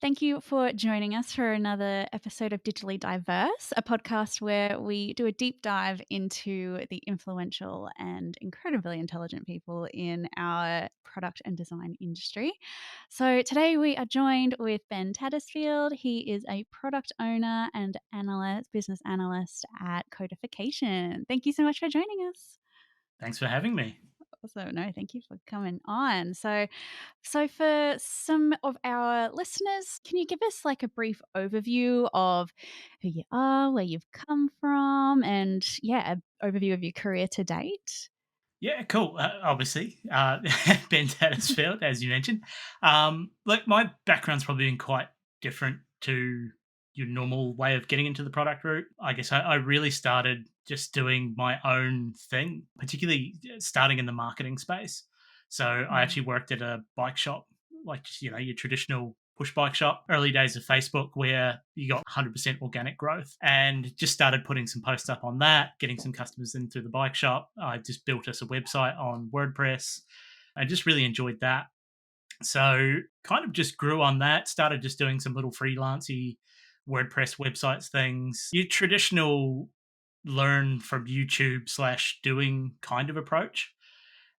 Thank you for joining us for another episode of Digitally Diverse, a podcast where we do a deep dive into the influential and incredibly intelligent people in our product and design industry. So today we are joined with Ben Tattersfield. He is a product owner and business analyst at Codafication. Thank you so much for joining us. Thanks for having me. So no, thank you for coming on. So for some of our listeners, can you give us like a brief overview of who you are, where you've come from, and yeah, an overview of your career to date? Yeah, cool. Obviously, Ben Tattersfield, as you mentioned. Look, my background's probably been quite different to your normal way of getting into the product route. I guess I really started just doing my own thing, particularly starting in the marketing space. So I Mm. actually worked at a bike shop, like your traditional push bike shop. Early days of Facebook, where you got 100% organic growth, and just started putting some posts up on that, getting some customers in through the bike shop. I just built us a website on WordPress. I just really enjoyed that. So kind of just grew on that, started just doing some little freelancy WordPress websites things. Your traditional learn from YouTube slash doing kind of approach.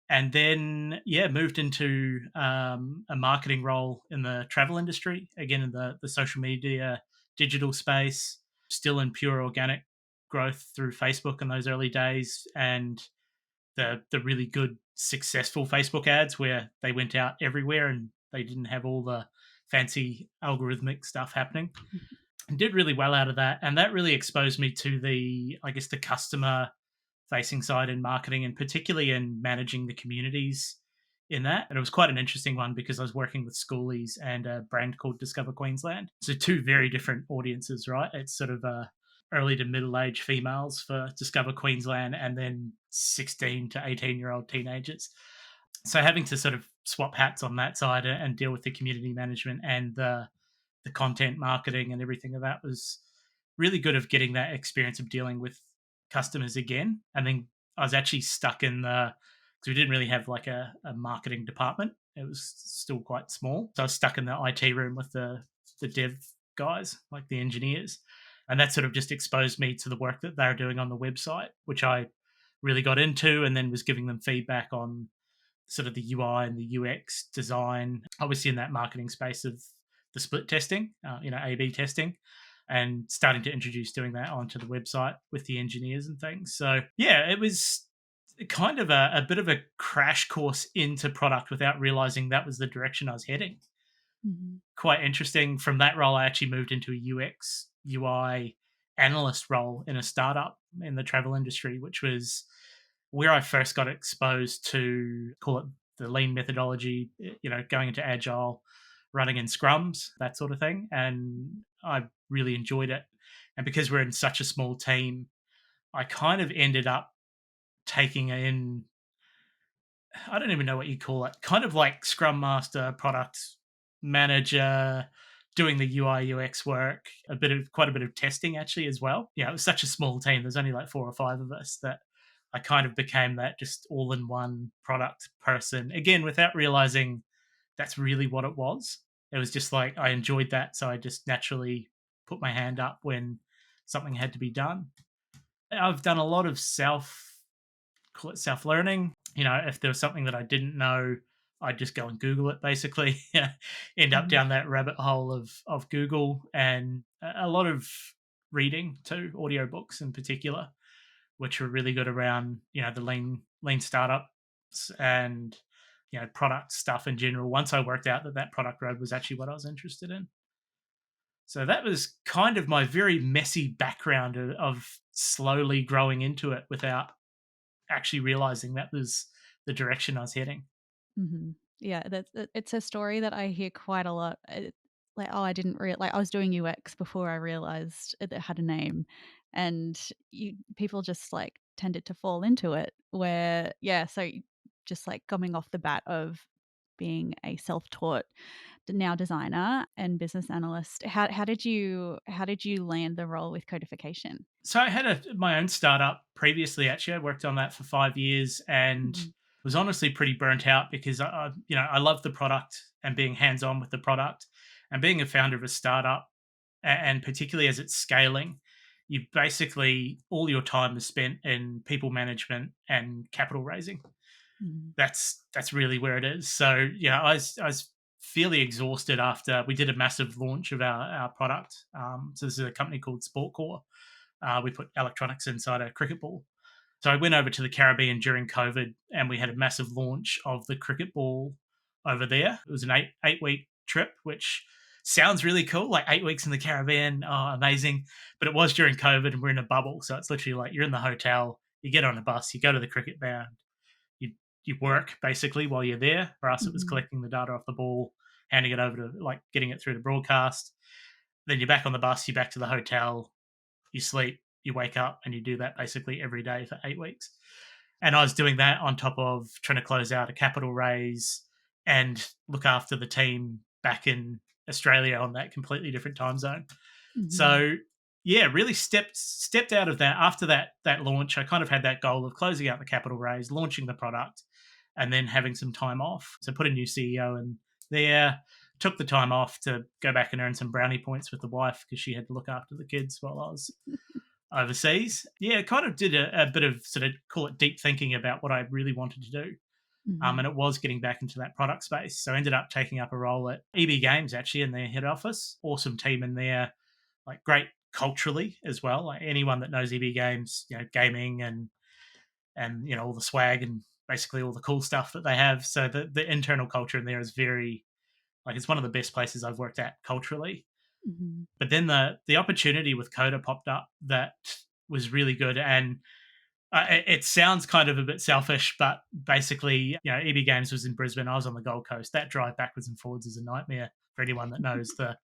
And then, yeah, moved into a marketing role in the travel industry, again, in the social media, digital space, still in pure organic growth through Facebook in those early days. And the really good successful Facebook ads where they went out everywhere and they didn't have all the fancy algorithmic stuff happening. And did really well out of that. And that really exposed me to the customer facing side in marketing, and particularly in managing the communities in that. And it was quite an interesting one because I was working with schoolies and a brand called Discover Queensland. So two very different audiences, right? It's sort of early to middle age females for Discover Queensland, and then 16 to 18-year-old teenagers. So having to sort of swap hats on that side and deal with the community management and the content marketing and everything of that was really good of getting that experience of dealing with customers again. And then I was actually stuck in the, because we didn't really have like a marketing department. It was still quite small. So I was stuck in the IT room with the dev guys, like the engineers. And that sort of just exposed me to the work that they were doing on the website, which I really got into, and then was giving them feedback on sort of the UI and the UX design, obviously in that marketing space of the split testing, A/B testing, and starting to introduce doing that onto the website with the engineers and things. So yeah, it was kind of a bit of a crash course into product without realizing that was the direction I was heading. Mhm. Quite interesting. From that role, I actually moved into a UX UI analyst role in a startup in the travel industry, which was where I first got exposed to, call it, the lean methodology, going into agile, running in scrums, that sort of thing. And I really enjoyed it. And because we're in such a small team, I kind of ended up taking in, I don't even know what you call it, kind of like scrum master, product manager, doing the UI UX work, quite a bit of testing actually as well. Yeah, it was such a small team. There's only like 4 or 5 of us that I kind of became that just all in one product person again, without realizing that's really what it was. It was just like I enjoyed that, so I just naturally put my hand up when something had to be done. I've done a lot of call it self learning. If there was something that I didn't know, I'd just go and Google it basically. End up Mhm. down that rabbit hole of Google, and a lot of reading too, audiobooks in particular, which were really good around, the lean startups and product stuff in general. Once I worked out that product road was actually what I was interested in. So that was kind of my very messy background of slowly growing into it without actually realizing that was the direction I was heading. Mhm. Yeah, it's a story that I hear quite a lot. Like, oh, I didn't like I was doing UX before I realized it had a name, and people just like tended to fall into it. Where yeah, so just like coming off the bat of being a self-taught now designer and business analyst, how did you land the role with codification? So I had my own startup previously. Actually, I worked on that for 5 years and Mhm. was honestly pretty burnt out because I love the product and being hands on with the product, And being a founder of a startup, and particularly as it's scaling, you basically all your time is spent in people management and capital raising. Mhm. That's really where it is. So yeah, I was fairly exhausted after we did a massive launch of our product. So this is a company called Sportcore. We put electronics inside a cricket ball. So I went over to the Caribbean during COVID, and we had a massive launch of the cricket ball over there. It was an eight week trip, which sounds really cool. Like 8 weeks in the Caribbean, oh, amazing! But it was during COVID, and we're in a bubble, so it's literally like you're in the hotel, you get on a bus, you go to the cricket ground, you you work basically while you're there. For us, it was Mhm. collecting the data off the ball, handing it over to like getting it through the broadcast. Then you're back on the bus, you're back to the hotel, you sleep, you wake up, and you do that basically every day for 8 weeks. And I was doing that on top of trying to close out a capital raise and look after the team back in Australia on that completely different time zone. Mhm. So yeah, really stepped out of that after that launch. I kind of had that goal of closing out the capital raise, launching the product, and then having some time off. So put a new CEO in there, took the time off to go back and earn some brownie points with the wife because she had to look after the kids while I was overseas. Yeah, kind of did a bit of sort of call it deep thinking about what I really wanted to do. And Mhm. it was getting back into that product space. So I ended up taking up a role at EB Games actually in their head office. Awesome team in there, like great culturally as well. Like anyone that knows EB Games, gaming and all the swag and basically all the cool stuff that they have. So the internal culture in there is very like it's one of the best places I've worked at culturally. Mhm. But then the opportunity with Coda popped up that was really good, and it sounds kind of a bit selfish, but basically, EB Games was in Brisbane. I was on the Gold Coast. That drive backwards and forwards is a nightmare for anyone that knows the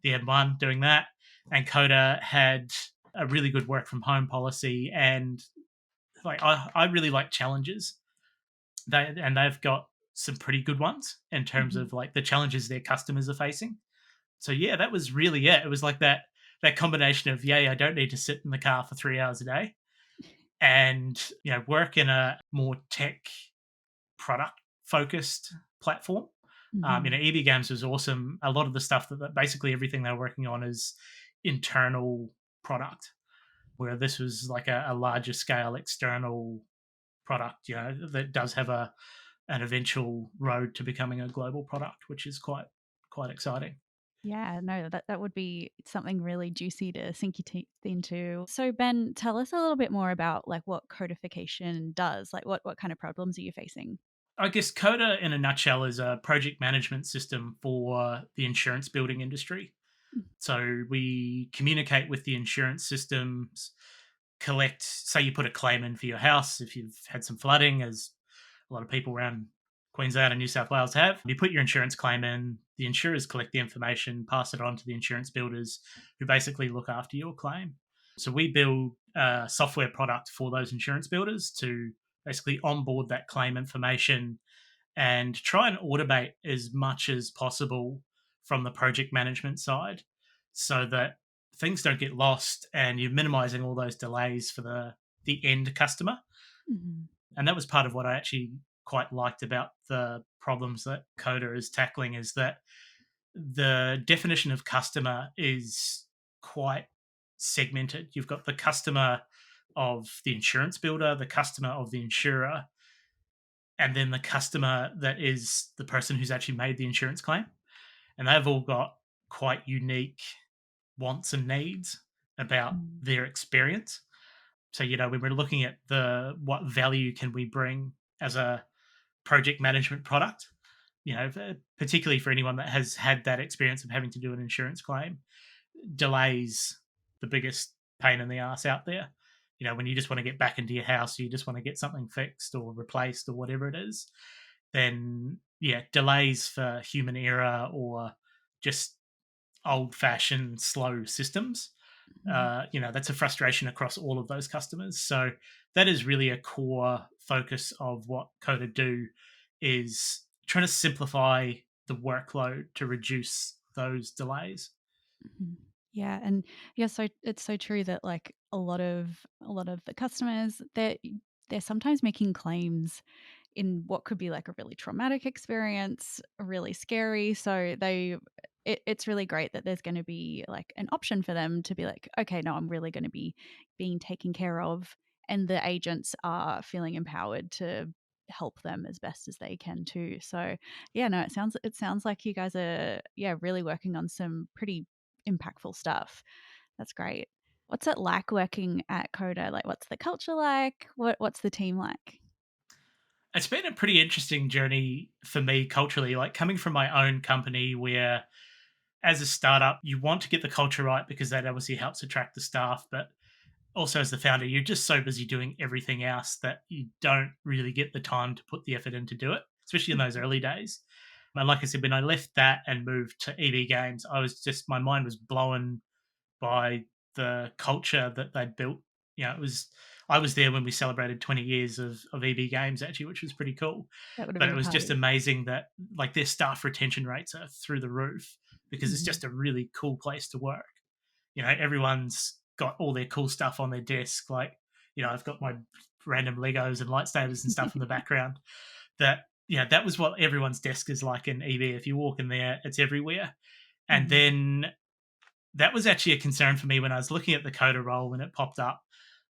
M1 doing that. And Coda had a really good work from home policy, and like I really like challenges. They've got some pretty good ones in terms Mhm. of like the challenges their customers are facing. So yeah, that was really it. It was like that combination of yay, I don't need to sit in the car for 3 hours a day, and work in a more tech product focused platform. Mhm. EB Games was awesome. A lot of the stuff that basically everything they were working on is internal product, where this was like a larger scale external product. That does have an eventual road to becoming a global product, which is quite exciting. Yeah, no, that would be something really juicy to sink your teeth into. So, Ben, tell us a little bit more about like what codification does. Like, what kind of problems are you facing? I guess Coda, in a nutshell, is a project management system for the insurance building industry. So we communicate with the insurance systems, collect, say you put a claim in for your house if you've had some flooding, as a lot of people around Queensland and New South Wales have. You put your insurance claim in, the insurers collect the information, pass it on to the insurance builders who basically look after your claim. So we build a software product for those insurance builders to basically onboard that claim information and try and automate as much as possible from the project management side so that things don't get lost and you're minimizing all those delays for the end customer. Mhm. And that was part of what I actually quite liked about the problems that Coda is tackling is that the definition of customer is quite segmented. You've got the customer of the insurance builder, the customer of the insurer, and then the customer that is the person who's actually made the insurance claim. And they've all got quite unique wants and needs about Mhm. their experience. So, when we're looking at the what value can we bring as a project management product, particularly for anyone that has had that experience of having to do an insurance claim, delays the biggest pain in the ass out there. When you just want to get back into your house, you just want to get something fixed or replaced or whatever it is, then yeah, delays for human error or just old fashioned slow systems. Mhm. That's a frustration across all of those customers. So that is really a core focus of what Coda do is trying to simplify the workload to reduce those delays. Mhm. Yeah, and yeah, so it's so true that like a lot of the customers they're sometimes making claims in what could be like a really traumatic experience, really scary. So it's really great that there's going to be like an option for them to be like, okay, no, I'm really going to be being taken care of, and the agents are feeling empowered to help them as best as they can too. So yeah, no, it sounds like you guys are, yeah, really working on some pretty impactful stuff. That's great. What's it like working at Coda? Like, what's the culture like? What's the team like? It's been a pretty interesting journey for me culturally, like coming from my own company where as a startup, you want to get the culture right because that obviously helps attract the staff. But also, as the founder, you're just so busy doing everything else that you don't really get the time to put the effort in to do it, especially in those Mhm. early days. And like I said, when I left that and moved to EV Games, I was just, my mind was blown by the culture that they'd built. You know, it was, I was there when we celebrated 20 years of EB Games actually, which was pretty cool. That would have But been it a was just party. amazing that like their staff retention rates are through the roof because it's Hmm. just a really cool place to work. You know, everyone's got all their cool stuff on their desk. Like, you know, I've got my random Legos and lightsabers and stuff in the background. That, you know, that was what everyone's desk is like in EB. If you walk in there, it's everywhere. And Hmm. then that was actually a concern for me when I was looking at the Coda role when it popped up.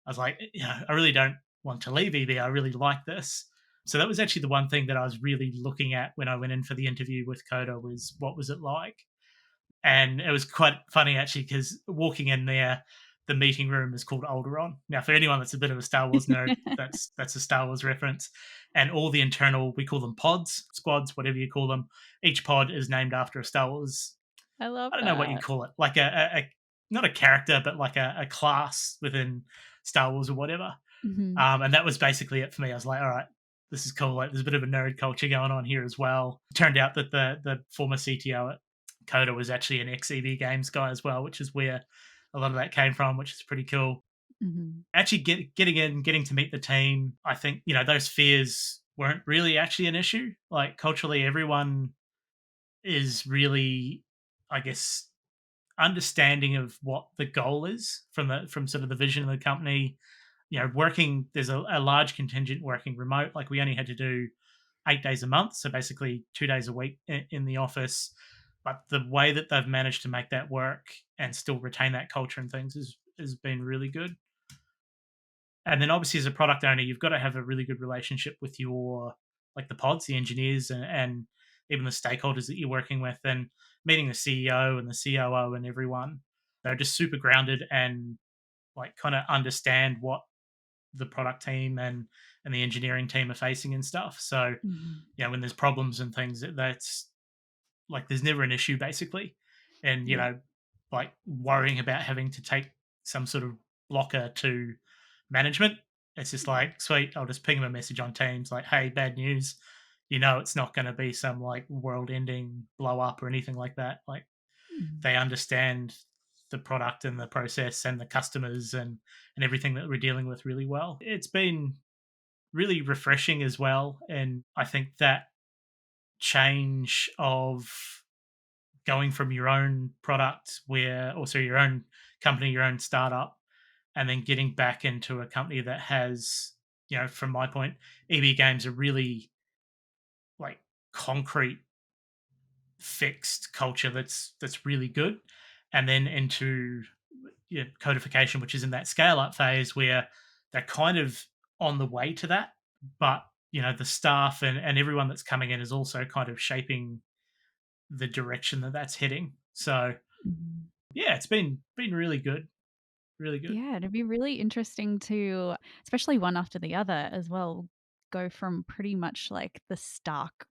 I was like, you know, I really don't want to leave EB. I really like this. So that was actually the one thing that I was really looking at when I went in for the interview with Coda was what was it like? And it was quite funny actually because walking in there, the meeting room is called Alderaan. Now, for anyone that's a bit of a Star Wars nerd, that's a Star Wars reference. And all the internal, we call them pods, squads, whatever you call them. Each pod is named after a Star Wars. I love I don't know what you that. call it, like a not a character, but like a class within Star Wars or whatever. Hmm. And that was basically it for me. I was like, all right, this is cool. Like, there's a bit of a nerd culture going on here as well. It turned out that the former CTO at Coda was actually an XEV games guy as well, which is where a lot of that came from, which is pretty cool. Hmm. Actually, getting in, getting to meet the team, I think you know those fears weren't really actually an issue. Like culturally, everyone is really, I guess, understanding of what the goal is from sort of the vision of the company. You know, working there's a large contingent working remote. Like we only had to do 8 days a month, so basically 2 days a week in the office. But the way that they've managed to make that work and still retain that culture and things is has been really good. And then obviously as a product owner, you've got to have a really good relationship with your like the pods, the engineers, and even the stakeholders that you're working with, and meeting the CEO and the COO and everyone. They're just super grounded and like kind of understand what the product team and the engineering team are facing and stuff. So Hmm. you know when there's problems and things, that's like there's never an issue basically, and you Yeah. know like worrying about having to take some sort of blocker to management. It's just like sweet, I'll just ping them a message on Teams like, hey, bad news. You know, it's not going to be some like world-ending blow up or anything like that. Like Mhm. they understand the product and the process and the customers and everything that we're dealing with really well. It's been really refreshing as well, and I think that change of going from your own product where also your own company, your own startup, and then getting back into a company that has, you know, from my point, EB games are really like concrete fixed culture that's really good. And then into codification, which is in that scale up phase where they're kind of on the way to that. But you know, the staff and everyone that's coming in is also kind of shaping the direction that that's heading. So Mhm. yeah, it's been really good, really good. Yeah, it'd be really interesting to, especially one after the other as well, go from pretty much like the stark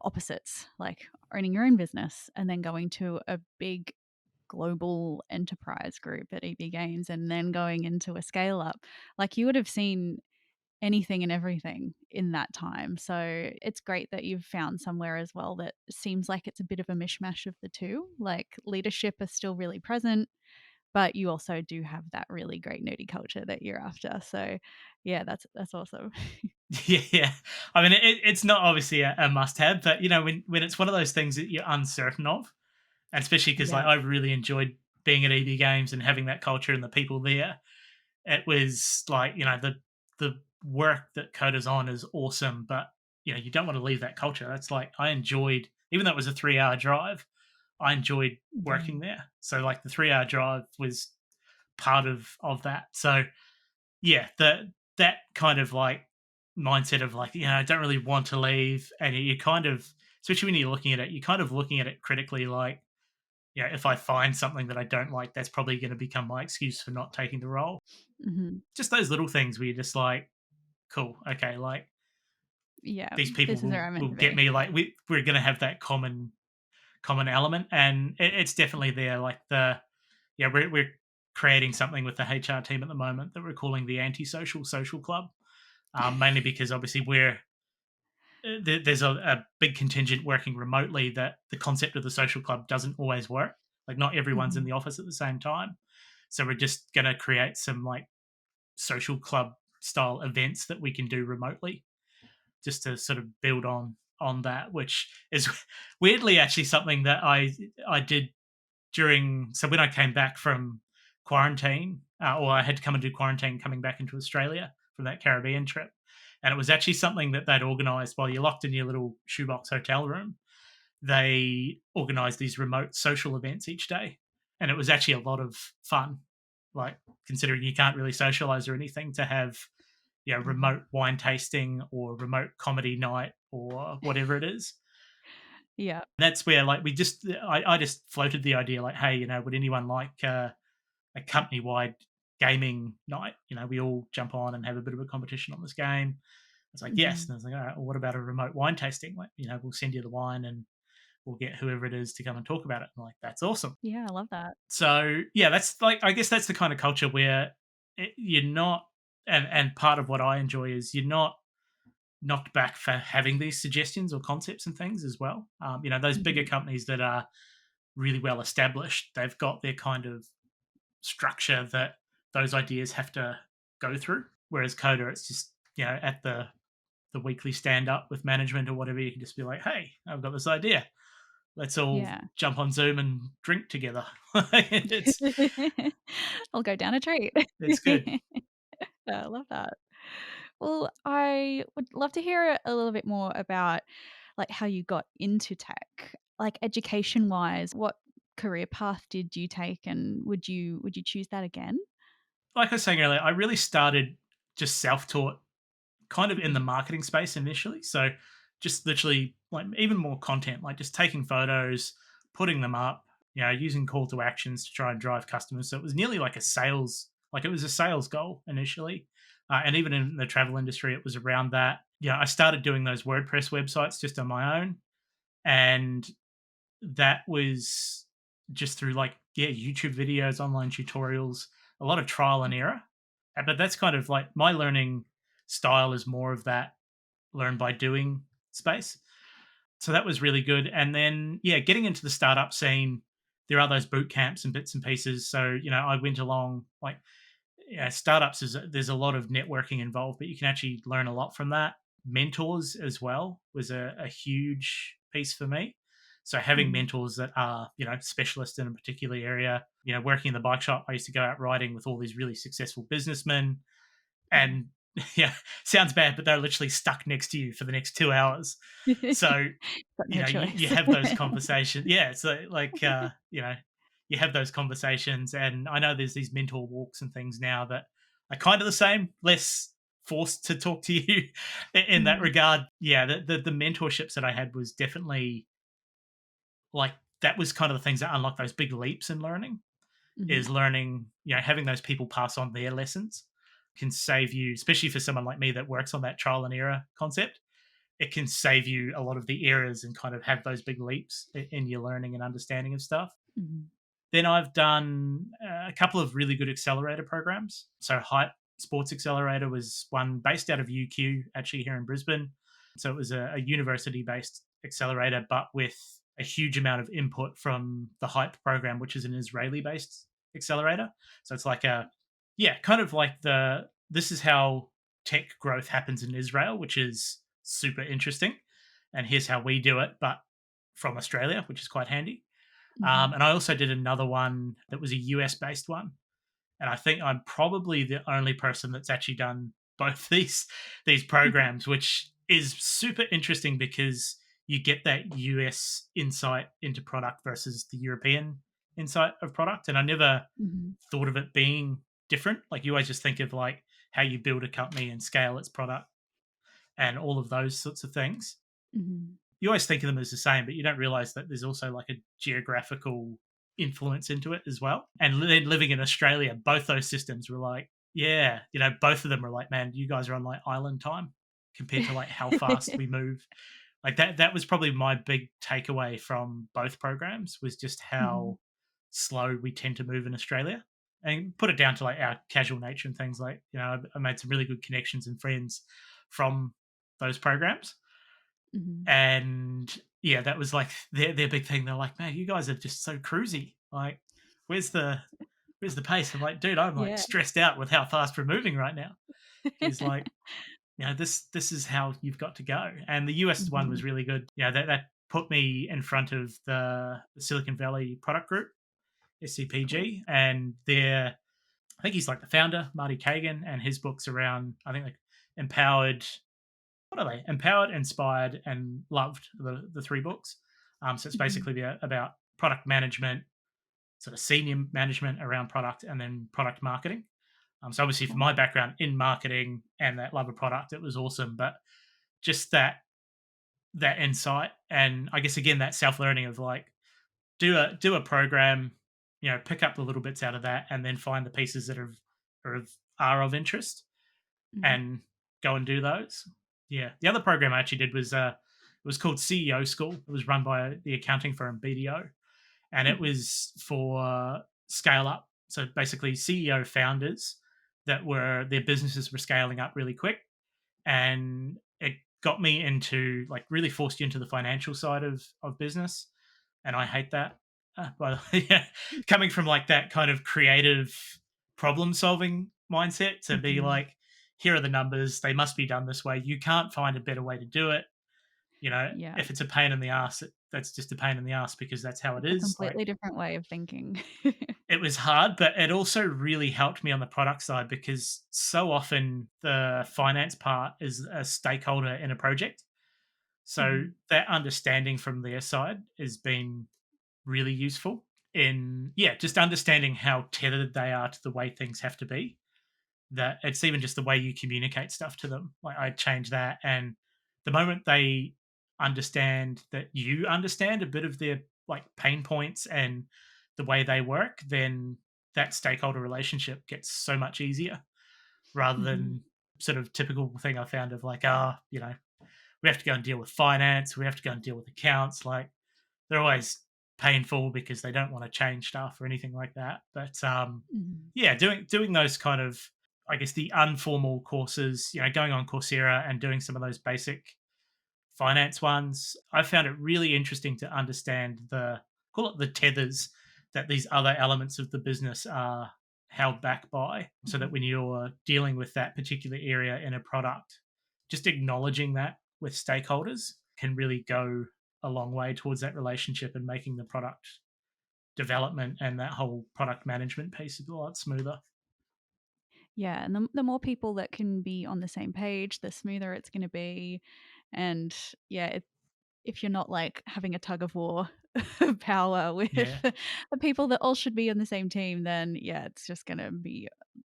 opposites, like owning your own business and then going to a big global enterprise group at EB Games and then going into a scale up. Like you would have seen anything and everything in that time. So it's great that you've found somewhere as well that seems like it's a bit of a mishmash of the two. Like leadership is still really present, but you also do have that really great nerdy culture that you're after. So yeah, that's awesome. Yeah, I mean, it's not obviously a must-have, but you know, when it's one of those things that you're uncertain of, and especially because like Yeah. I've really enjoyed being at EB Games and having that culture and the people there. It was like you know the work that Coda's on is awesome, but you know you don't want to leave that culture. That's like I enjoyed, even though it was a 3 hour drive. I enjoyed Yeah. working there. So like the 3 hour drive was part of that. So yeah, that kind of like mindset of like, I don't really want to leave, and you kind of, especially when you're looking at it, you're kind of looking at it critically, like, if I find something that I don't like, that's probably going to become my excuse for not taking the role. Mhm. Just those little things where you're just like, cool, okay, like Yeah, these people this is where will I'm meant will to get be. me. Like we're going to have that common element, and it's definitely there. Like we're creating something with the HR team at the moment that we're calling the antisocial social club, mainly because obviously there's a big contingent working remotely, that the concept of the social club doesn't always work. Like not everyone's in Mhm. the office at the same time, so we're just going to create some like social club style events that we can do remotely, just to sort of build on that, which is weirdly actually something that I did during. So when I came back from quarantine, or I had to come and do quarantine coming back into Australia from that Caribbean trip, and it was actually something that they'd organised while you're locked in your little shoebox hotel room. They organised these remote social events each day, and it was actually a lot of fun. Like considering you can't really socialise or anything, to have Mhm. remote wine tasting or remote comedy night or whatever it is. Yeah. That's where like I just floated the idea like, hey, would anyone like a company wide gaming night? We all jump on and have a bit of a competition on this game. It's like, yes. Mhm. And I was like, all right, well, what about a remote wine tasting? Like, we'll send you the wine and we'll get whoever it is to come and talk about it. I'm like, that's awesome. Yeah, I love that. So yeah, that's like, I guess that's the kind of culture where you're not, and part of what I enjoy is you're not knocked back for having these suggestions or concepts and things as well. Those bigger Mhm. companies that are really well established, they've got their kind of structure that those ideas have to go through. Whereas Coda, it's just, at the weekly stand up with management or whatever, you can just be like, hey, I've got this idea. Let's all Yeah. jump on Zoom and drink together. I'll go down a treat. It's good. Yeah, I love that. Well, I would love to hear a little bit more about, like, how you got into tech. Like, education-wise, what career path did you take, and would you choose that again? Like I was saying earlier, I really started just self taught, kind of in the Mhm. marketing space initially. So just literally like even more content, like just taking photos, putting them up, using call to actions to try and drive customers. So it was nearly like it was a sales goal initially. And even in the travel industry, it was around that. Yeah, I started doing those WordPress websites just on my own. And that was just through like, yeah, YouTube videos, online tutorials, a lot of trial and error. But that's kind of like my learning style is more of that learn by doing space. So that was really good. And then, yeah, getting into the startup scene, there are those boot camps and bits and pieces. So, I went along like, yeah, startups is there's a lot of networking involved, but you can actually learn a lot from that. Mentors as well was a huge piece for me. So having Mhm. mentors that are, specialists in a particular area, working in the bike shop, I used to go out riding with all these really successful businessmen, Mhm. and yeah, sounds bad, but they're literally stuck next to you for the next 2 hours. So Got no you choice. have those conversations. Yeah, so like you have those conversations, and I know there's these mentor walks and things now that are kind of the same, less forced to talk to you in that Mhm. regard. Yeah, the mentorships that I had was definitely like that was kind of the things that unlock those big leaps in learning. Mhm. Is learning, having those people pass on their lessons can save you, especially for someone like me that works on that trial and error concept. It can save you a lot of the errors and kind of have those big leaps in your learning and understanding of stuff. Mhm. Then I've done a couple of really good accelerator programs. So Hype Sports Accelerator was one based out of UQ, actually here in Brisbane. So it was a university-based accelerator, but with a huge amount of input from the Hype program, which is an Israeli-based accelerator. So it's like yeah, kind of like this is how tech growth happens in Israel, which is super interesting. And here's how we do it, but from Australia, which is quite handy. Mhm. And I also did another one that was a US based one. And I think I'm probably the only person that's actually done both these programs, which is super interesting because you get that US insight into product versus the European insight of product. And I never Mhm. thought of it being different. Like you always just think of like how you build a company and scale its product and all of those sorts of things. Mhm. You always think of them as the same, but you don't realize that there's also like a geographical influence into it as well. And then living in Australia, both those systems were like, yeah, both of them were like, man, you guys are on like island time compared to like how fast we move. Like that was probably my big takeaway from both programs was just Mhm. how slow we tend to move in Australia. And put it down to like our casual nature and things like, I made some really good connections and friends from those programs. Mhm. And yeah, that was like their big thing. They're like, man, you guys are just so cruisy. Like, where's the where's the pace? I'm like, dude, I'm like Yeah. stressed out with how fast we're moving right now. He's like, this is how you've got to go. And the US one was Mhm. really good. Yeah, that put me in front of the Silicon Valley product group, Cool. SCPG, and I think he's like the founder, Marty Kagan, and his books around, I think like empowered, what are they? Empowered, inspired, and loved, the three books. So it's Mhm. basically about product management, sort of senior management around product, and then product marketing. So obviously, for Cool. my background in marketing and that love of product, it was awesome. But just that insight, and I guess again that self learning of like do a program, pick up the little bits out of that, and then find the pieces that are of, are of interest, Mhm. and go and do those. Yeah, the other program I actually did was it was called CEO School. It was run by the accounting firm BDO, and it Mhm. was for scale up. So basically, CEO founders that were their businesses were scaling up really quick, and it got me into like really forced you into the financial side of business, and I hate that. But yeah, coming from like that kind of creative problem solving mindset to be Mhm. like, here are the numbers, they must be done this way. You can't find a better way to do it. Yeah. If it's a pain in the ass, that's just a pain in the ass because that's how it It's a is. Like completely different way of thinking. it was hard, but it also really helped me on the product side because so often the finance part is a stakeholder in a project. So Mhm. that understanding from their side has been really useful in, yeah, just understanding how tethered they are to the way things have to be. That it's even just the way you communicate stuff to them. Like I change that, and the moment they understand that you understand a bit of their like pain points and the way they work, then that stakeholder relationship gets so much easier rather Mhm. than sort of typical thing I found of like, we have to go and deal with finance, we have to go and deal with accounts. Like they're always painful because they don't want to change stuff or anything like that. But Mhm. yeah, doing those kind of, I guess, the informal courses, going on Coursera and doing some of those basic finance ones, I found it really interesting to understand the, call it the tethers that these other elements of the business are held back by, so that Mhm. when you're dealing with that particular area in a product, just acknowledging that with stakeholders can really go a long way towards that relationship and making the product development and that whole product management piece a lot smoother. Yeah, and the more people that can be on the same page, the smoother it's gonna be. And yeah, if you're not like having a tug of war of power with Yeah. the people that all should be on the same team, then yeah, it's just gonna be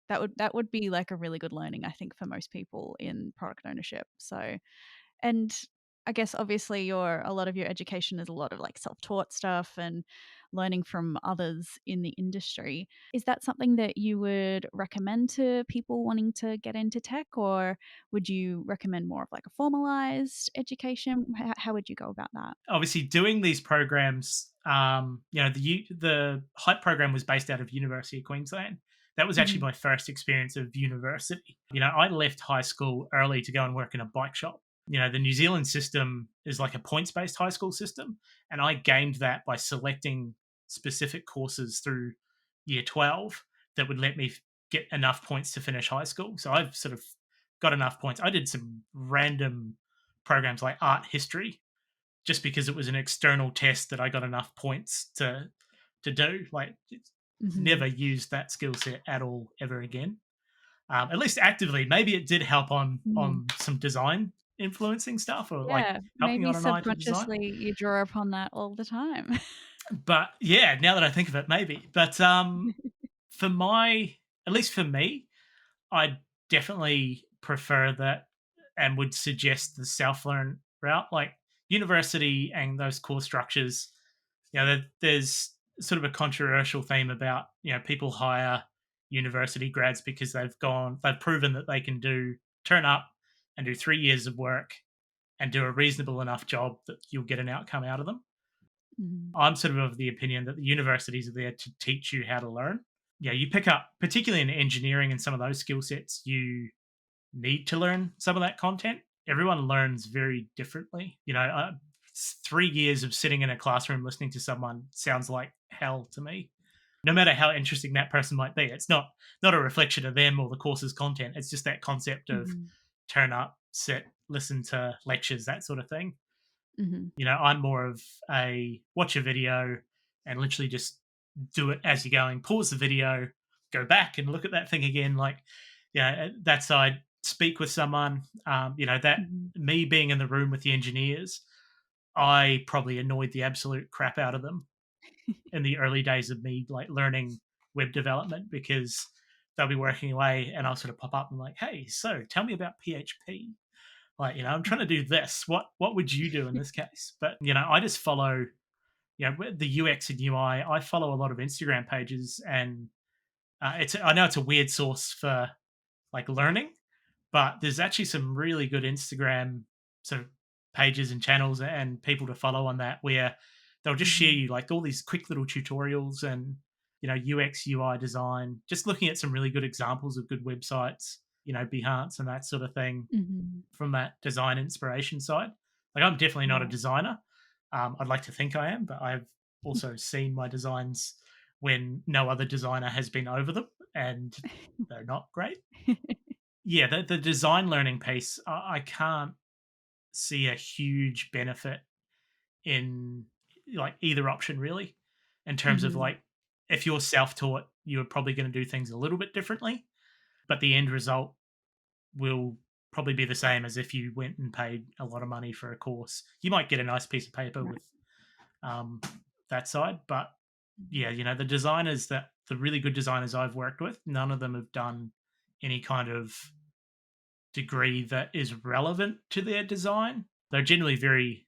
that would be like a really good learning, I think, for most people in product ownership. So, and I guess obviously a lot of your education is a lot of like self-taught stuff and learning from others in the industry. Is that something that you would recommend to people wanting to get into tech, or would you recommend more of like a formalized education? How would you go about that? Obviously, doing these programs, the Hype program was based out of University of Queensland. That was actually Mhm. my first experience of university. I left high school early to go and work in a bike shop. The New Zealand system is like a points based high school system, and I gamed that by selecting specific courses through year 12 that would let me get enough points to finish high school. So I've sort of got enough points. I did some random programs like art history just because it was an external test that I got enough points to do. Like, Mhm. never used that skill set at all ever again. At least actively. Maybe it did help on Mm. some design influencing stuff or like Yeah, helping maybe on an eye to design. subconsciously you draw upon that all the time. But yeah, now that I think of it, maybe. But for my, at least for me, I definitely prefer that and would suggest the self learn route. Like university and those core structures, there's sort of a controversial theme about, people hire university grads because they've proven that they can turn up and do 3 years of work and do a reasonable enough job that you'll get an outcome out of them. Mhm, I'm sort of the opinion that the universities are there to teach you how to learn. Yeah, you pick up, particularly in engineering and some of those skill sets, you need to learn some of that content. Everyone learns very differently. 3 years of sitting in a classroom listening to someone sounds like hell to me. No matter how interesting that person might be, it's not a reflection of them or the course's content. It's just that concept of mhm, turn up, sit, listen to lectures, that sort of thing. mhm, I'm more of a watch a video and literally just do it as you're going, pause the video, go back and look at that thing again. Like, that side, speak with someone. That mhm. me being in the room with the engineers, I probably annoyed the absolute crap out of them in the early days of me like learning web development because they'll be working away and I'll sort of pop up and like, hey, so tell me about PHP. Like, I'm trying to do this. What would you do in this case? But I just follow, the UX and UI. I follow a lot of Instagram pages, and I know it's a weird source for like learning, but there's actually some really good Instagram sort of pages and channels and people to follow on that where they'll just share Mhm, you like all these quick little tutorials and UX UI design, just looking at some really good examples of good websites, Behance and that sort of thing mhm. from that design inspiration side. Like I'm definitely not a Yeah. designer. I'd like to think I am, but I've also seen my designs when no other designer has been over them, and they're not great. Yeah, the design learning piece, I can't see a huge benefit in like either option really, in terms of Mhm. like if you're self-taught, you're probably going to do things a little bit differently, but the end result will probably be the same as if you went and paid a lot of money for a course. You might get a nice piece of paper Right. with um, that side, but Mhm. yeah, the really good designers I've worked with, none of them have done any kind of degree that is relevant to their design. They're generally very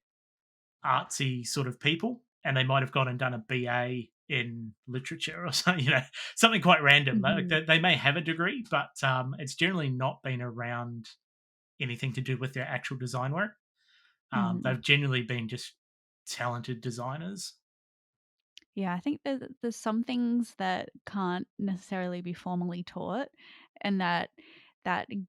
artsy sort of people, and they might have gone and done a BA in literature or something, something quite random. Mhm. They may have a degree, but it's generally not been around anything to do with their actual design work. Mhm. They've generally been just talented designers. Yeah, I think there's some things that can't necessarily be formally taught, and that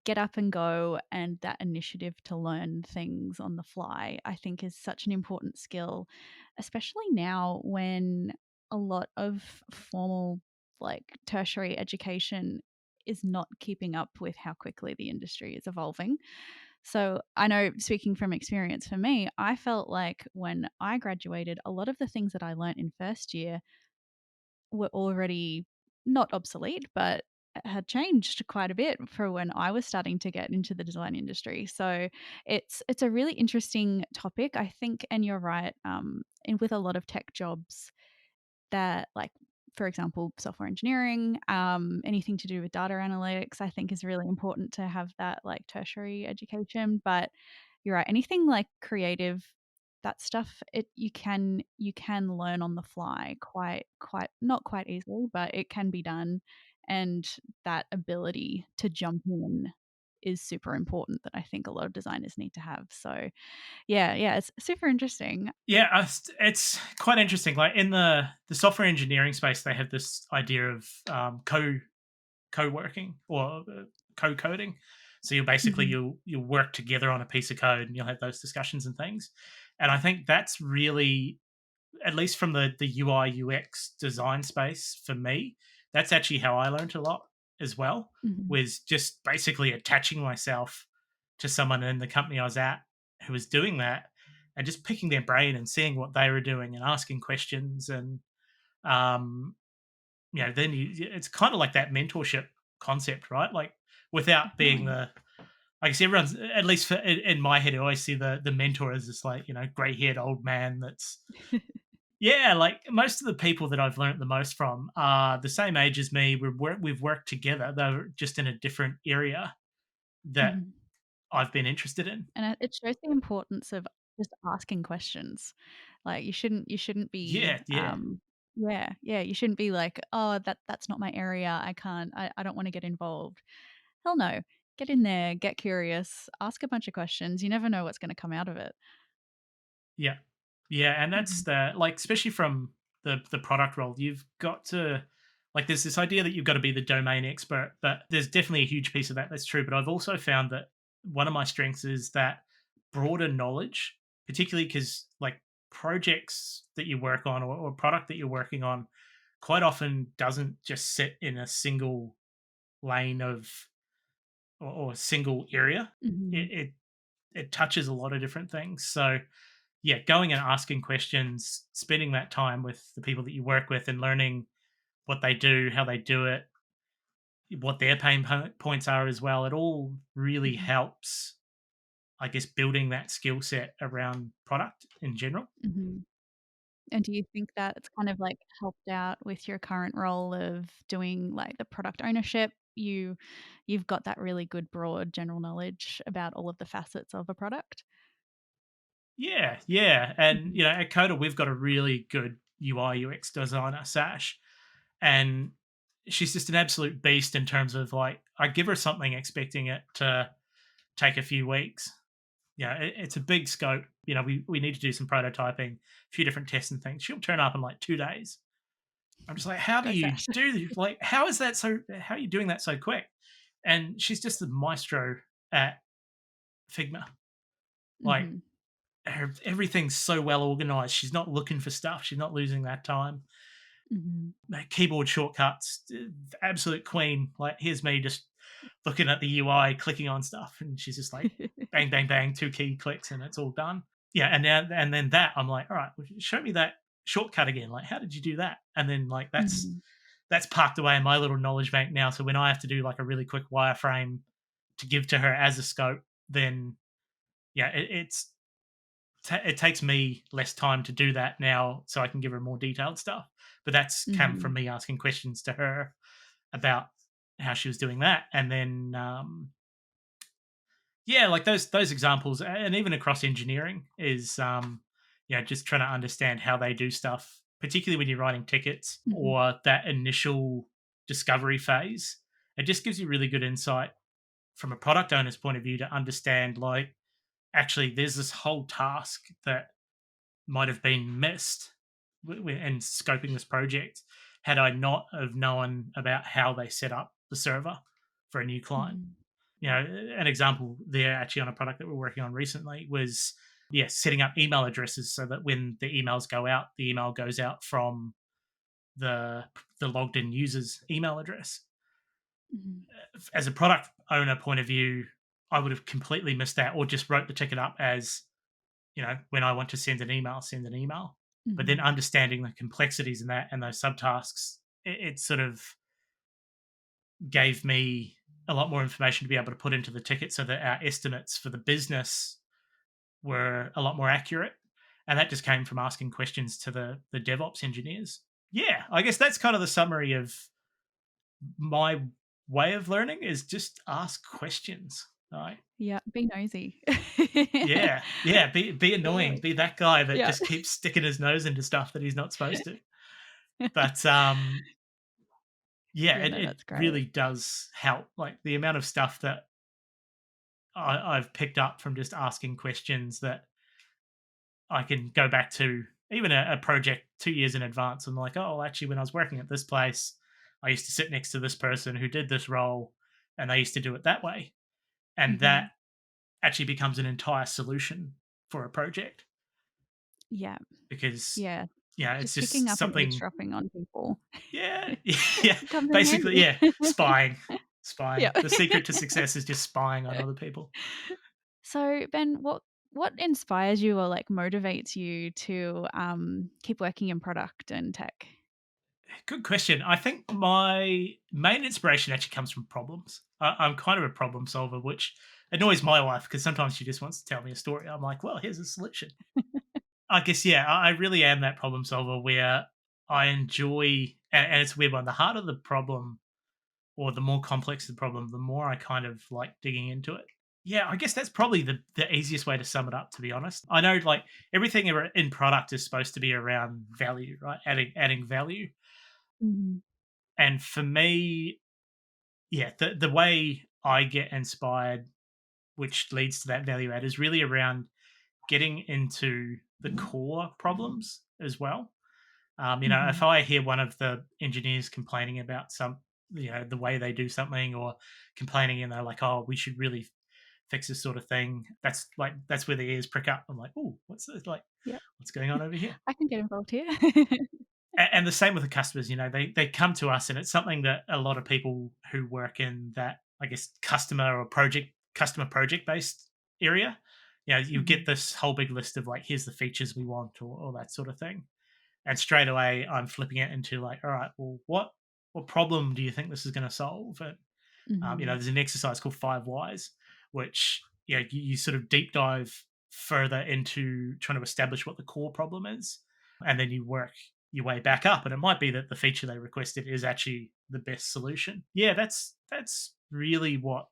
get up and go and that initiative to learn things on the fly, I think is such an important skill, especially now when a lot of formal like tertiary education is not keeping up with how quickly the industry is evolving. So I know, speaking from experience for me, I felt like when I graduated, a lot of the things that I learnt in first year were already not obsolete, but had changed quite a bit for when I was starting to get into the design industry. So it's a really interesting topic, I think, and you're right. And with a lot of tech jobs, that like, for example, software engineering, anything to do with data analytics, I think is really important to have that like tertiary education. But you're right, anything like creative, that stuff, you can learn on the fly quite not quite easily, but it can be done. And that ability to jump in is super important that I think a lot of designers need to have. So yeah, it's super interesting. Yeah, it's quite interesting. Like in the software engineering space, they have this idea of co-working or co-coding. So Mhm, you'll work together on a piece of code and you'll have those discussions and things. And I think that's really, at least from the UI UX design space for me, that's actually how I learned a lot as well. mhm, Was just basically attaching myself to someone in the company I was at who was doing that and just picking their brain and seeing what they were doing and asking questions and um then it's kind of like that mentorship concept, right? Like without being definitely. the I guess everyone's, at least in my head, I always see the mentor as this like, grey haired old man that's, yeah, like most of the people that I've learned the most from are the same age as me. We've worked together. They're just in a different area that Mhm. I've been interested in. And it shows the importance of just asking questions. Like, you shouldn't be, Yeah, yeah, yeah, yeah, you shouldn't be like, "Oh, that's not my area. I don't wanna get involved." Hell no. Get in there, get curious, ask a bunch of questions. You never know what's gonna come out of it. yeah, yeah, and that's Mhm. the like, especially from the product role, you've got to like. There's this idea that you've got to be the domain expert, but there's definitely a huge piece of that that's true. But I've also found that one of my strengths is that broader knowledge, particularly because like projects that you work on or product that you're working on quite often doesn't just sit in a single lane of or a single area. Mhm. It touches a lot of different things. So yeah, going and asking questions, spending that time with the people that you work with and learning what they do, how they do it, what their points are as well. It all really Mhm. helps, I guess, building that skill set around product in general. Mhm. And do you think that it's kind of, like, helped out with your current role of doing, like, the product ownership? You've got that really good broad general knowledge about all of the facets of a product? Yeah, yeah. And, Mhm. at Coda, we've got a really good UI UX designer, Sash. And she's just an absolute beast in terms of like, I give her something expecting it to take a few weeks. Yeah, it's a big scope. We need to do some prototyping, a few different tests and things. She'll turn up in like 2 days. I'm just like, how do Go you Sash. do this? Like, how is that so? How are you doing that so quick? And she's just the maestro at Figma. Like, Mhm. everything's so well organized. She's not looking for stuff. She's not losing that time. Mhm. Keyboard shortcuts, absolute queen. Like, here's me just looking at the UI, clicking on stuff, and she's just like, bang, bang, bang, two key clicks, and it's all done. Yeah, and then that I'm like, all right, well, show me that shortcut again. Like, how did you do that? And then like Mhm. that's parked away in my little knowledge bank now. So when I have to do like a really quick wireframe to give to her as a scope, then yeah, it takes me less time to do that now, so I can give her more detailed stuff. But that's come from Mhm. me asking questions to her about how she was doing that, and then yeah, like those examples, and even across engineering is just trying to understand how they do stuff, particularly when you're writing tickets Mhm. or that initial discovery phase. It just gives you really good insight from a product owner's point of view to understand like actually there's this whole task that might have been missed in scoping this project had I not have known about how they set up the server for a new client. Mhm. An example there actually on a product that we're working on recently was setting up email addresses so that when the emails go out, the email goes out from the the logged in user's email address. Mhm. As a product owner point of view, I would have completely missed that or just wrote the ticket up as, when I want to send an email, send an email. But then Mhm. understanding the complexities in that and those subtasks, it sort of gave me a lot more information to be able to put into the ticket so that our estimates for the business were a lot more accurate. And that just came from asking questions to the DevOps engineers. Yeah, I guess that's kind of the summary of my way of learning is just ask questions. Right. Yeah, be nosy. Yeah. Yeah. Be annoying. Totally. Be that guy that Yeah. just keeps sticking his nose into stuff that he's not supposed to. But yeah, Yeah, it, no, it that's great. really does help. Like the amount of stuff that I've picked up from just asking questions that I can go back to even a project 2 years in advance. And like, oh, well, actually, when I was working at this place, I used to sit next to this person who did this role and they used to do it that way. And that Mhm. actually becomes an entire solution for a project Yeah. because, Yeah. it's Just picking just up and something. eavesdropping on people Yeah. Yeah. comes in Basically, handy. yeah. Spying. Yeah. Spying. The secret to success is just spying on other people. So, Ben, what inspires you or, like, motivates you to, keep working in product and tech? Good question. I think my main inspiration actually comes from problems. I'm kind of a problem solver, which annoys my wife because sometimes she just wants to tell me a story. I'm like, well, here's a solution. I guess, yeah, I really am that problem solver where I enjoy, and it's a weird one. The harder the problem, or the more complex the problem, the more I kind of like digging into it. Yeah, I guess that's probably the easiest way to sum it up. To be honest, I know like everything in product is supposed to be around value, right? Adding value, Mhm. and for me, yeah, the way I get inspired, which leads to that value add, is really around getting into the core problems as well. If Mhm. I hear one of the engineers complaining about the way they do something, or complaining, like, oh, we should really fix this sort of thing. That's where the ears prick up. I'm like, oh, what's this? Like, Yep. what's going on over here? I can get involved here. And the same with the customers. They come to us, and it's something that a lot of people who work in that, I guess, customer project based area. You get Mhm. this whole big list of like, here's the features we want, or that sort of thing, and straight away I'm flipping it into like, all right, well, what problem do you think this is going to solve? And Mhm. there's an exercise called 5 whys, which you sort of deep dive further into trying to establish what the core problem is, and then you work your way back up. And it might be that the feature they requested is actually the best solution. Yeah, that's really what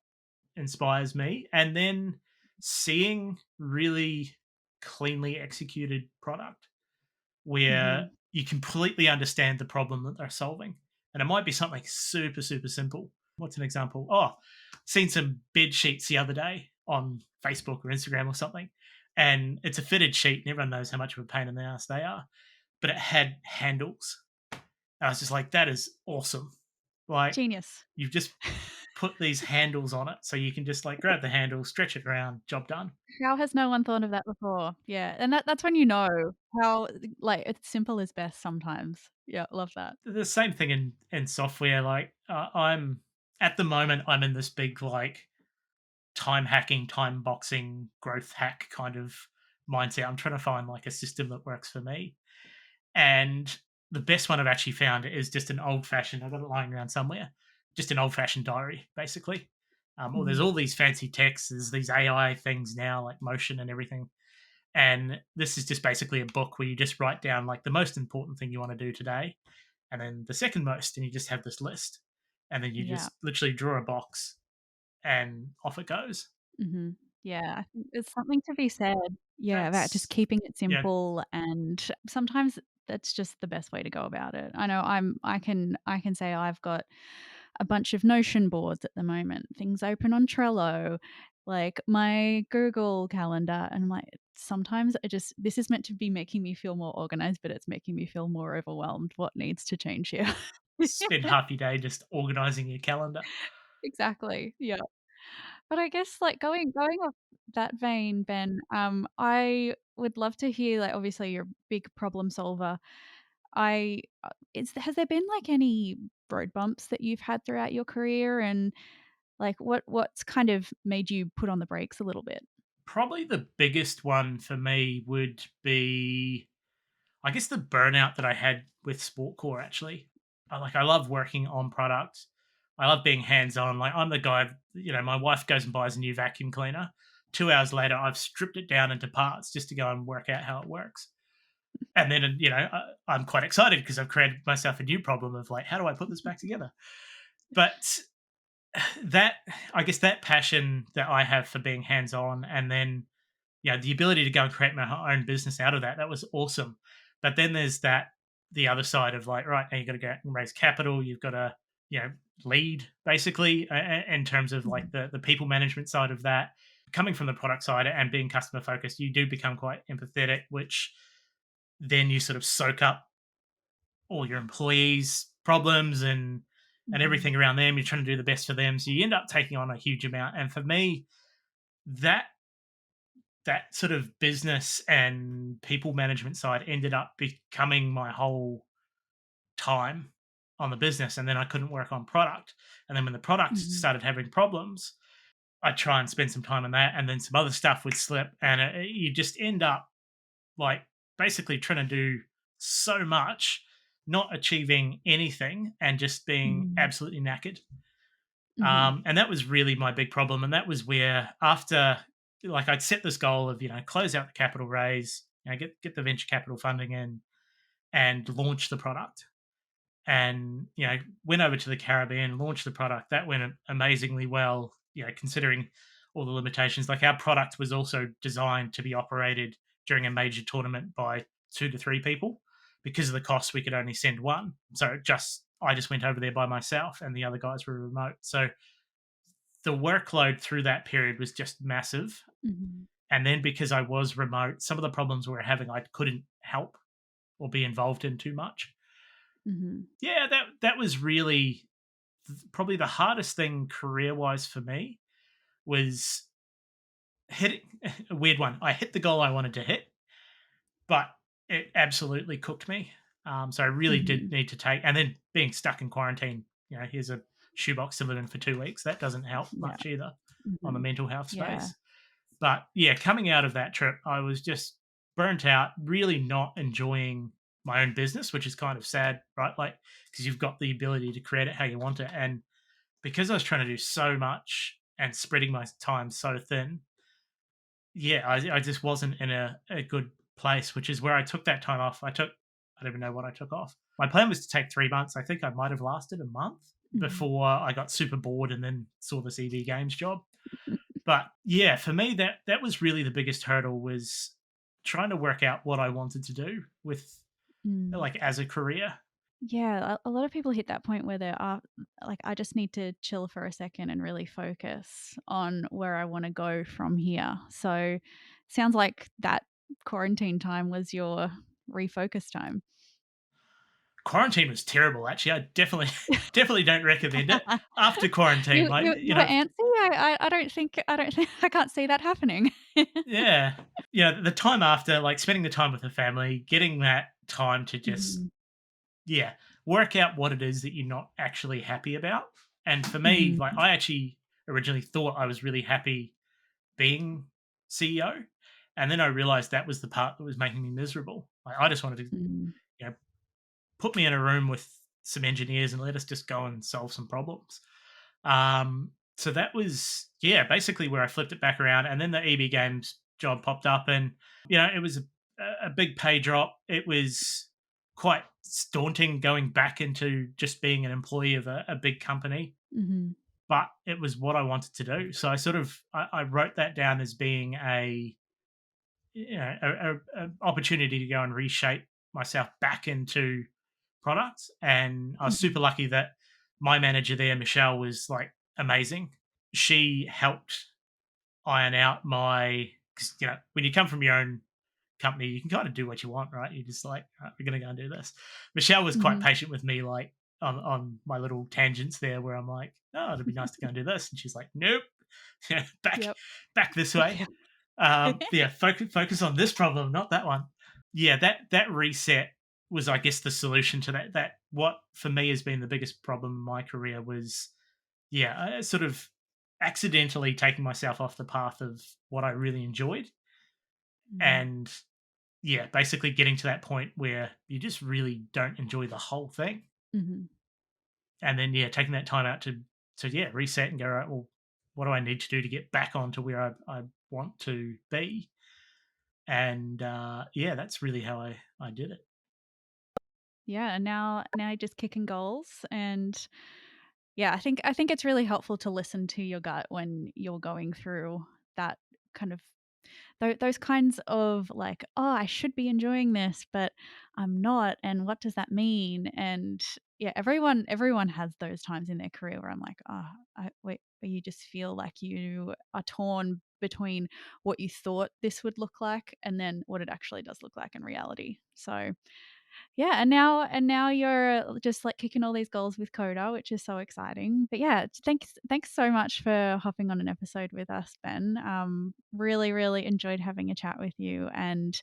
inspires me. And then seeing really cleanly executed product where Mhm. you completely understand the problem that they're solving. And it might be something super, super simple. What's an example? Oh, seen some bed sheets the other day on Facebook or Instagram or something. And it's a fitted sheet, and everyone knows how much of a pain in the ass they are. But it had handles. And I was just like, that is awesome. Like, Genius. you've just put these handles on it so you can just like grab the handle, stretch it around, job done. How has no one thought of that before? Yeah, and that's when you know how, like, it's simple is best sometimes. Yeah, love that. The same thing in software. Like, I'm at the moment, I'm in this big like time hacking, time boxing, growth hack kind of mindset. I'm trying to find like a system that works for me. And the best one I've actually found is just an old fashioned, I've got it lying around somewhere, just an old fashioned diary, basically. Or there's Mhm. all these fancy texts, there's these AI things now, like motion and everything. And this is just basically a book where you just write down like the most important thing you want to do today, and then the second most, and you just have this list. And then you Yeah. just literally draw a box and off it goes. Mhm. Yeah, I think there's something to be said, yeah, about just That's keeping it yeah, simple, and sometimes that's just the best way to go about it. I know I can say I've got a bunch of Notion boards at the moment, things open on Trello, like my Google Calendar, and I'm like, sometimes I just this is meant to be making me feel more organized, but it's making me feel more overwhelmed. What needs to change here? spend half your day just organizing your calendar. Exactly, yeah. But I guess, like, going off that vein, Ben, I would love to hear, like, obviously you're a big problem solver. I is has there been, like, any road bumps that you've had throughout your career? And, like, what's kind of made you put on the brakes a little bit? Probably the biggest one for me would be, I guess, the burnout that I had with Sport Core. Actually, I love working on product. I love being hands on. Like, I'm the guy. My wife goes and buys a new vacuum cleaner. 2 hours later, I've stripped it down into parts just to go and work out how it works. And then, I'm quite excited because I've created myself a new problem of like, how do I put this back together? But that, I guess, that passion that I have for being hands on, and then the ability to go and create my own business out of that was awesome. But then there's the other side of like, right, now you got to go and raise capital. You've got to, you know, lead basically, in terms of like Mhm, the people management side of that. Coming from the product side and being customer focused, you do become quite empathetic, which then you sort of soak up all your employees' problems and mhm, everything around them. You're trying to do the best for them, so you end up taking on a huge amount. And for me, that that sort of business and people management side ended up becoming my whole time on the business, and then I couldn't work on product. And then when the product mhm, started having problems, I'd try and spend some time on that, and then some other stuff would slip, and you just end up like basically trying to do so much, not achieving anything, and just being mhm. absolutely knackered. Mhm. And that was really my big problem. And that was where after, like, I'd set this goal of, close out the capital raise, get the venture capital funding in and launch the product. And, went over to the Caribbean, launched the product. That went amazingly well, considering all the limitations. Like, our product was also designed to be operated during a major tournament by 2 to 3 people. Because of the cost, we could only send one. So I just went over there by myself and the other guys were remote. So the workload through that period was just massive. Mhm. And then because I was remote, some of the problems we were having, I couldn't help or be involved in too much. Mhm. Yeah, that was really probably the hardest thing career wise for me was hitting a weird one. I hit the goal I wanted to hit, but it absolutely cooked me. So I really did Mhm. need to take, and then being stuck in quarantine. Here's a shoebox to live in for 2 weeks. That doesn't help Yeah. much either on the Mhm. mental health Yeah. space. But yeah, coming out of that trip, I was just burnt out, really not enjoying my own business, which is kind of sad, right? Like, because you've got the ability to create it how you want it. And because I was trying to do so much and spreading my time so thin, yeah, I just wasn't in a good place, which is where I took that time off. I don't even know what I took off. My plan was to take 3 months. I think I might have lasted a month Mhm. before I got super bored and then saw this EV games job. But yeah, for me, that was really the biggest hurdle was trying to work out what I wanted to do with, Mm. like, as a career. Yeah, a lot of people hit that point where they're like, I just need to chill for a second and really focus on where I want to go from here. So, sounds like that quarantine time was your refocus time. Quarantine was terrible, actually. I definitely definitely don't recommend it. After quarantine, like, You were antsy. I don't think I can't see that happening. yeah, the time after, like, spending the time with the family, getting that time to just, Mhm. yeah, work out what it is that you're not actually happy about. And for me, like, Mhm. I actually originally thought I was really happy being CEO, and then I realized that was the part that was making me miserable. Like, I just wanted to, Mhm. you know, put me in a room with some engineers and let us just go and solve some problems. So that was, yeah, basically where I flipped it back around, and then the EB Games job popped up, and it was a big pay drop. It was quite daunting going back into just being an employee of a big company, Mhm. but it was what I wanted to do. So I wrote that down as being a opportunity to go and reshape myself back into products. And I was super Mhm. lucky that my manager there, Michelle, was like amazing. She helped iron out my, because when you come from your own company, you can kind of do what you want, right? You're just like, "All right, we're going to go and do this." Michelle was quite Mhm. patient with me, like on my little tangents there, where I'm like, "Oh, it'd be nice to go and do this," and she's like, "Nope, back Yep. back this way." Yeah. Yeah, focus on this problem, not that one. Yeah, that reset was, I guess, the solution to that. That what for me has been the biggest problem in my career was, yeah, sort of accidentally taking myself off the path of what I really enjoyed, Mhm. and yeah, basically getting to that point where you just really don't enjoy the whole thing, Mhm. and then yeah, taking that time out to yeah reset and go, right, well, what do I need to do to get back onto where I want to be? And yeah, that's really how I did it. Yeah, and now you're just kicking goals, and yeah, I think it's really helpful to listen to your gut when you're going through that kind of those kinds of like, oh, I should be enjoying this, but I'm not, and what does that mean? And yeah, everyone has those times in their career where I'm like, oh, wait, where you just feel like you are torn between what you thought this would look like and then what it actually does look like in reality. So yeah, and now you're just like kicking all these goals with Coda, which is so exciting. But yeah, thanks so much for hopping on an episode with us, Ben. Really enjoyed having a chat with you and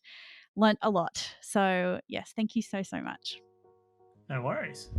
learnt a lot. So yes, thank you so much. No worries.